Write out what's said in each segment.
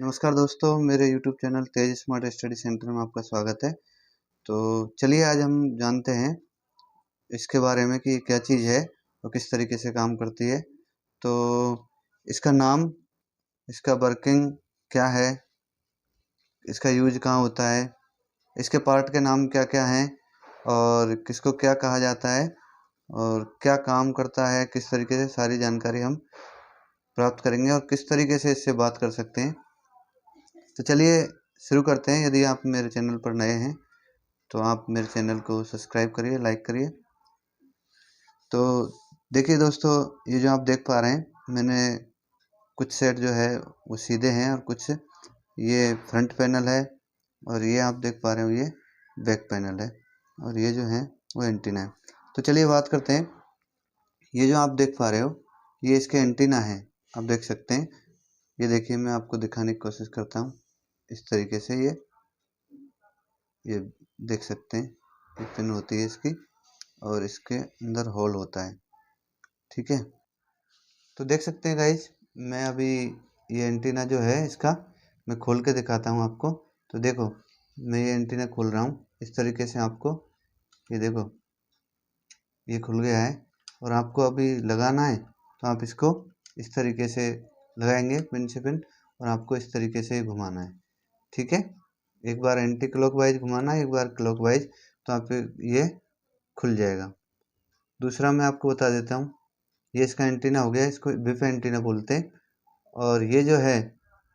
नमस्कार दोस्तों, मेरे YouTube चैनल तेज स्मार्ट स्टडी सेंटर में आपका स्वागत है। तो चलिए आज हम जानते हैं इसके बारे में कि क्या चीज़ है और किस तरीके से काम करती है। तो इसका नाम, इसका वर्किंग क्या है, इसका यूज कहाँ होता है, इसके पार्ट के नाम क्या-क्या हैं और किसको क्या कहा जाता है और क्या काम करता है, किस तरीके से सारी जानकारी हम प्राप्त करेंगे और किस तरीके से इससे बात कर सकते हैं। तो चलिए शुरू करते हैं। यदि आप मेरे चैनल पर नए हैं तो आप मेरे चैनल को सब्सक्राइब करिए, लाइक करिए। तो देखिए दोस्तों, ये जो आप देख पा रहे हैं, मैंने कुछ सेट जो है वो सीधे हैं और कुछ ये फ्रंट पैनल है और ये आप देख पा रहे हो ये बैक पैनल है और ये जो है वो एंटीना है। तो चलिए बात करते हैं। ये जो आप देख पा रहे हो ये इसके एंटीना है, आप देख सकते हैं। ये देखिए, मैं आपको दिखाने की कोशिश करता हूँ। इस तरीके से ये देख सकते हैं, ये पिन होती है इसकी और इसके अंदर होल होता है, ठीक है। तो देख सकते हैं गाइज, मैं अभी ये एंटीना जो है इसका मैं खोल के दिखाता हूँ आपको। तो देखो, मैं ये एंटीना खोल रहा हूँ इस तरीके से। आपको ये देखो, ये खुल गया है और आपको अभी लगाना है तो आप इसको इस तरीके से लगाएंगे पिन से पिन और आपको इस तरीके से घुमाना है, ठीक है। एक बार एंटी क्लॉकवाइज घुमाना है, एक बार क्लॉकवाइज, तो आप ये खुल जाएगा। दूसरा मैं आपको बता देता हूँ, ये इसका एंटीना हो गया, इसको बिफ एंटीना बोलते हैं। और ये जो है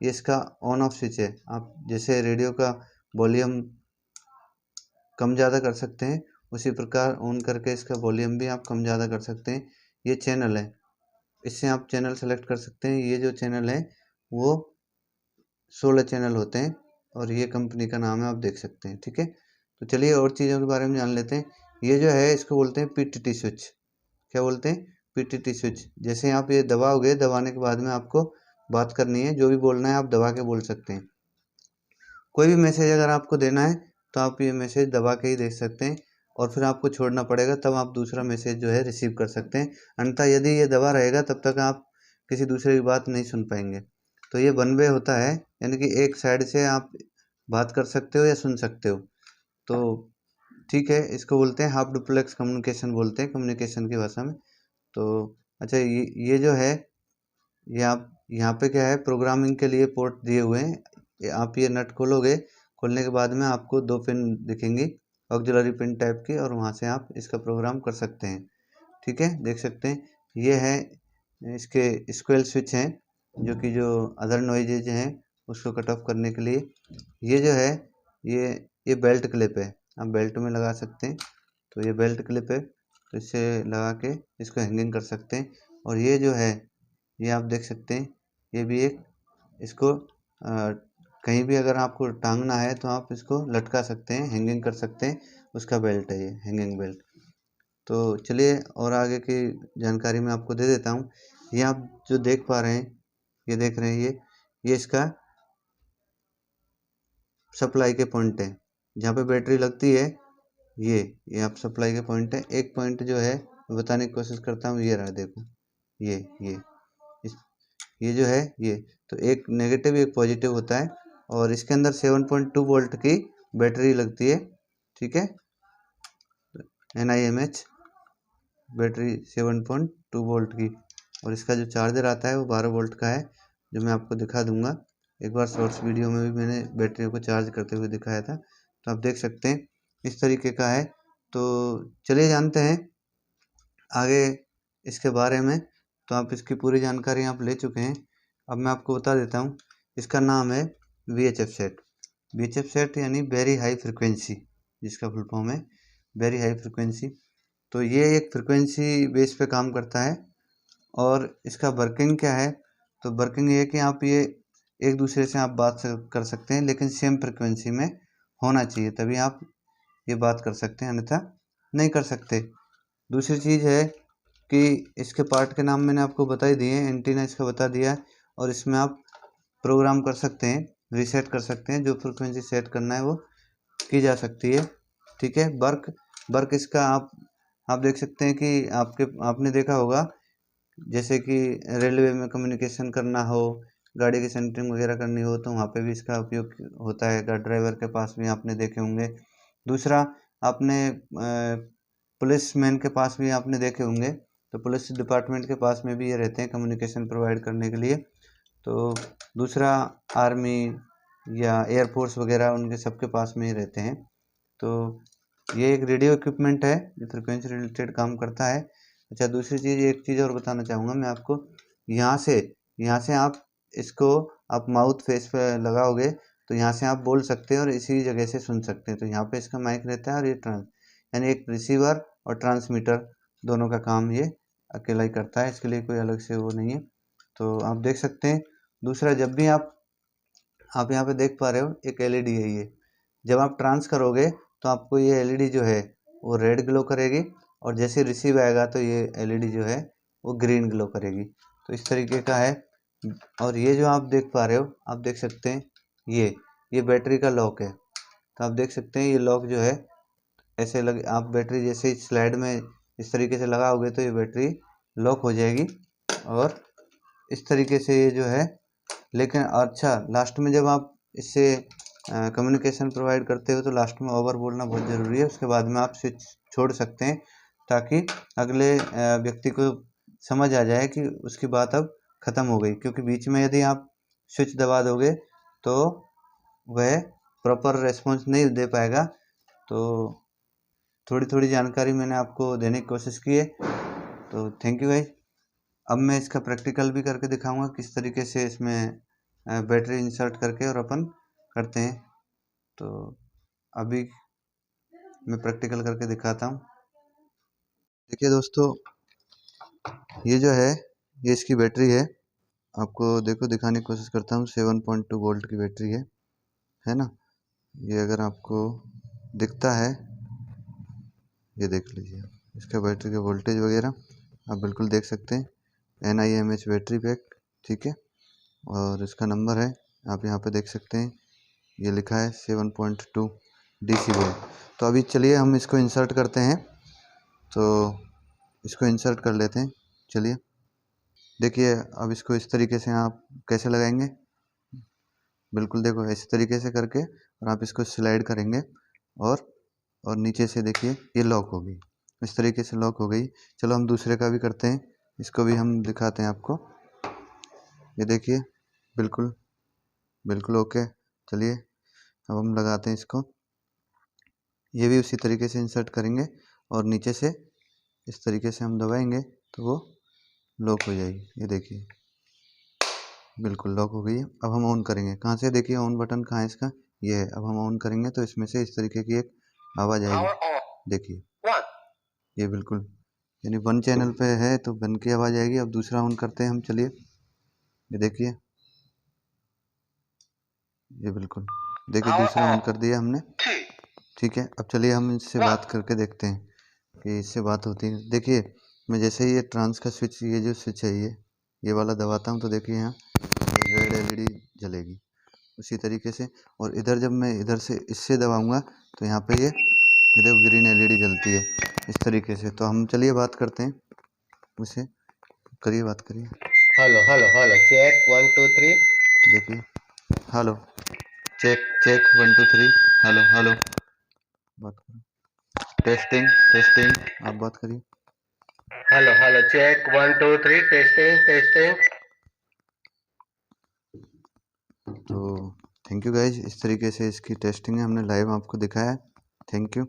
ये इसका ऑन ऑफ स्विच है। आप जैसे रेडियो का वॉल्यूम कम ज़्यादा कर सकते हैं, उसी प्रकार ऑन करके इसका वॉल्यूम भी आप कम ज़्यादा कर सकते हैं। ये चैनल है, इससे आप चैनल सेलेक्ट कर सकते हैं। ये जो चैनल है वो 16 चैनल होते हैं और ये कंपनी का नाम है, आप देख सकते हैं, ठीक है। तो चलिए और चीज़ों के बारे में जान लेते हैं। ये जो है इसको बोलते हैं पीटीटी स्विच। क्या बोलते हैं? PTT switch. जैसे आप ये दबाओगे, दबाने के बाद में आपको बात करनी है, जो भी बोलना है आप दबा के बोल सकते हैं। कोई भी मैसेज अगर आपको देना है तो आप ये मैसेज दबा के ही दे सकते हैं और फिर आपको छोड़ना पड़ेगा, तब आप दूसरा मैसेज जो है रिसीव कर सकते हैं। अन्यथा यदि ये दबा रहेगा तब तक आप किसी दूसरे की बात नहीं सुन पाएंगे। तो ये वन वे होता है, यानी कि एक साइड से आप बात कर सकते हो या सुन सकते हो। तो ठीक है, इसको बोलते हैं हाफ डुप्लेक्स कम्युनिकेशन बोलते हैं कम्युनिकेशन की भाषा में। तो अच्छा, ये जो है ये आप यहाँ पे क्या है, प्रोग्रामिंग के लिए पोर्ट दिए हुए हैं। आप ये नट खोलोगे, खोलने के बाद में आपको 2 पिन दिखेंगी, ऑक्सिलरी पिन टाइप की, और वहाँ से आप इसका प्रोग्राम कर सकते हैं, ठीक है। देख सकते हैं ये है, इसके स्क्वेल स्विच हैं जो कि जो अदर नॉइजेज हैं उसको कट ऑफ करने के लिए। ये जो है ये बेल्ट क्लिप है, आप बेल्ट में लगा सकते हैं। तो ये बेल्ट क्लिप है, तो इससे लगा के इसको हैंगिंग कर सकते हैं। और ये जो है ये आप देख सकते हैं, ये भी एक, इसको कहीं भी अगर आपको टांगना है तो आप इसको लटका सकते हैं, हैंगिंग कर सकते हैं। उसका बेल्ट है ये, हैंगिंग बेल्ट। तो चलिए और आगे की जानकारी मैं आपको दे देता हूँ। ये आप जो देख पा रहे हैं, ये देख रहे हैं, ये इसका सप्लाई के पॉइंट है, जहाँ पे बैटरी लगती है। ये आप सप्लाई के पॉइंट है। एक पॉइंट जो है मैं बताने की कोशिश करता हूँ, ये रहा, देखो ये इस ये जो है ये, तो एक नेगेटिव एक पॉजिटिव होता है और इसके अंदर 7.2 वोल्ट की बैटरी लगती है, ठीक है। NIMH बैटरी 7.2 वोल्ट की, और इसका जो चार्जर आता है वो 12 वोल्ट का है, जो मैं आपको दिखा दूंगा। एक बार शॉर्ट्स वीडियो में भी मैंने बैटरी को चार्ज करते हुए दिखाया था, तो आप देख सकते हैं इस तरीके का है। तो चलिए जानते हैं आगे इसके बारे में। तो आप इसकी पूरी जानकारी आप ले चुके हैं, अब मैं आपको बता देता हूँ। इसका नाम है VHF सेट। VHF सेट यानी वेरी हाई फ्रिक्वेंसी, जिसका फुल फॉर्म है वेरी हाई फ्रिक्वेंसी। तो ये एक फ्रिक्वेंसी बेस पे काम करता है। और इसका वर्किंग क्या है? तो वर्किंग ये है कि आप ये एक दूसरे से आप बात कर सकते हैं, लेकिन सेम फ्रिक्वेंसी में होना चाहिए, तभी आप ये बात कर सकते हैं, अन्यथा नहीं कर सकते। दूसरी चीज़ है कि इसके पार्ट के नाम मैंने आपको बता ही दिए, एंटीना इसका बता दिया है, और इसमें आप प्रोग्राम कर सकते हैं, रीसेट कर सकते हैं, जो फ्रिक्वेंसी सेट करना है वो की जा सकती है, ठीक है। वर्क इसका आप देख सकते हैं कि आपने देखा होगा, जैसे कि रेलवे में कम्युनिकेशन करना हो गाड़ी की सेंटरिंग वगैरह करनी हो तो वहाँ पे भी इसका उपयोग होता है। ड्राइवर के पास भी आपने देखे होंगे। दूसरा, आपने पुलिस मैन के पास भी आपने देखे होंगे, तो पुलिस डिपार्टमेंट के पास में भी ये रहते हैं कम्युनिकेशन प्रोवाइड करने के लिए। तो दूसरा, आर्मी या एयरफोर्स वगैरह उनके सबके पास में ही रहते हैं। तो ये एक रेडियो इक्विपमेंट है जो फ्रिक्वेंसी रिलेटेड काम करता है। अच्छा, दूसरी चीज़, एक चीज़ और बताना चाहूँगा मैं आपको। यहाँ से आप इसको आप माउथ फेस पे लगाओगे तो यहाँ से आप बोल सकते हैं और इसी जगह से सुन सकते हैं। तो यहाँ पे इसका माइक रहता है और ये यानी एक रिसीवर और ट्रांसमीटर दोनों का काम ये अकेला ही करता है, इसके लिए कोई अलग से वो नहीं है। तो आप देख सकते हैं। दूसरा, जब भी आप यहाँ पे देख पा रहे हो एक एलईडी है ये, जब आप ट्रांस करोगे तो आपको ये एलईडी जो है वो रेड ग्लो करेगी, और जैसे रिसीव आएगा तो ये एलईडी जो है वो ग्रीन ग्लो करेगी। तो इस तरीके का है। और ये जो आप देख पा रहे हो, आप देख सकते हैं ये बैटरी का लॉक है। तो आप देख सकते हैं ये लॉक जो है ऐसे लग, आप बैटरी जैसे स्लाइड में इस तरीके से लगाओगे तो ये बैटरी लॉक हो जाएगी, और इस तरीके से ये जो है। लेकिन अच्छा, लास्ट में जब आप इससे कम्युनिकेशन प्रोवाइड करते हो तो लास्ट में ओवर बोलना बहुत ज़रूरी है। उसके बाद में आप स्विच छोड़ सकते हैं ताकि अगले व्यक्ति को समझ आ जाए कि उसकी बात अब ख़त्म हो गई। क्योंकि बीच में यदि आप स्विच दबा दोगे तो वह प्रॉपर रेस्पॉन्स नहीं दे पाएगा। तो थोड़ी थोड़ी जानकारी मैंने आपको देने की कोशिश की है। तो थैंक यू गाइस। अब मैं इसका प्रैक्टिकल भी करके दिखाऊंगा किस तरीके से इसमें बैटरी इंसर्ट करके और अपन करते हैं। तो अभी मैं प्रैक्टिकल करके दिखाता हूँ। देखिए दोस्तों, ये जो है ये इसकी बैटरी है। आपको देखो दिखाने की कोशिश करता हूँ। 7.2 वोल्ट की बैटरी है ना। ये अगर आपको दिखता है, ये देख लीजिए इसका बैटरी का वोल्टेज वगैरह आप बिल्कुल देख सकते हैं। NIMH बैटरी पैक, ठीक है। और इसका नंबर है, आप यहाँ पे देख सकते हैं, ये लिखा है 7.2 DC वोल्ट। तो अभी चलिए हम इसको इंसर्ट करते हैं। तो इसको इंसर्ट कर लेते हैं। चलिए देखिए, अब इसको इस तरीके से आप कैसे लगाएंगे, बिल्कुल देखो इस तरीके से करके, और आप इसको स्लाइड करेंगे और नीचे से देखिए ये लॉक हो गई। इस तरीके से लॉक हो गई। चलो हम दूसरे का भी करते हैं, इसको भी हम दिखाते हैं आपको। ये देखिए बिल्कुल बिल्कुल ओके। चलिए अब हम लगाते हैं इसको। ये भी उसी तरीके से इंसर्ट करेंगे और नीचे से इस तरीके से हम दबाएंगे तो वो लॉक हो जाएगी। ये देखिए बिल्कुल लॉक हो गई है। अब हम ऑन करेंगे। कहाँ से, देखिए ऑन बटन कहाँ है इसका, ये है। अब हम ऑन करेंगे तो इसमें से इस तरीके की एक आवाज़ आएगी। देखिए ये बिल्कुल, यानी 1 चैनल पे है तो 1 की आवाज़ आएगी। अब दूसरा ऑन करते हैं हम। चलिए ये देखिए, ये बिल्कुल देखिए दूसरा ऑन कर दिया हमने, ठीक है। अब चलिए हम इससे बात करके देखते हैं कि इससे बात होती है। देखिए मैं जैसे ही ये ट्रांस का स्विच, ये जो स्विच है ये वाला दबाता हूँ तो देखिए यहाँ रेड एलईडी जलेगी उसी तरीके से। और इधर जब मैं इधर से इससे दबाऊंगा तो यहाँ पे ये देखो ग्रीन एलईडी जलती है इस तरीके से। तो हम चलिए बात करते हैं उससे। करिए, बात करिए। Hello hello hello, check 1 2 3। देखिए, hello, check check 1 2 3, hello hello, बात करो। टेस्टिंग टेस्टिंग, आप बात करिए। Hello hello, check 1 2 3, testing testing. तो थैंक यू गाइज, इस तरीके से इसकी टेस्टिंग है, हमने लाइव आपको दिखाया है। Thank you.